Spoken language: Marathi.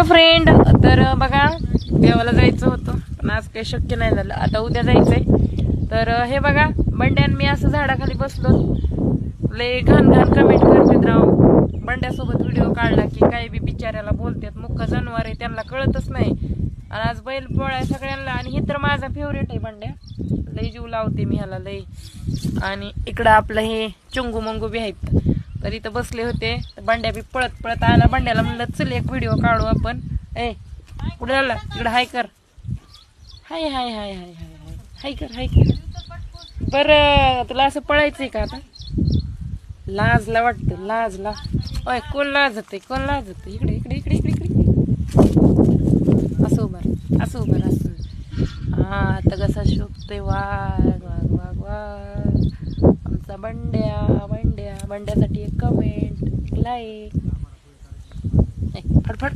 फ्रेंड, तर बघा देवाला जायचं होतं पण आज काही शक्य नाही झालं. आता उद्या जायचंय. तर हे बघा बंड्यान मी असं झाडाखाली बसलो. लय घाण घाण कमेंट करतात राव. बंड्यासोबत व्हिडिओ काढला की काही बी बिचाऱ्याला बोलतात. मुख्य जनावर आहे त्यांना कळतच नाही. आणि आज बैल पोळा सगळ्यांना. आणि हे तर माझा फेवरेट आहे बंड्या. लय जीव लावते मी ह्याला लय. आणि इकडं आपलं हे चुंगू मंगू बी आहेत. तर इथं बसले होते. तर बंड्या बी पळत पळत आला. बंड्याला म्हणलं चल एक व्हिडिओ काढू आपण. ए कुठे आला इकडं हाय कर. हाय हाय हाय हाय हाय हाय हाय कर हाय कर. बरं तुला असं पळायचंय का आता? लाजला वाटतं लाजला. ओय कोण लाजत कोण लाजत? इकडे इकडे इकडे इकडे इकडे असं उभार असं उभार असं. हा आता कसा शोभतोय. वाघ वाघ वाघ वाघ आमचा बंड्या. बंड्यासाठी एक कमेंट एक लाईक. फडफड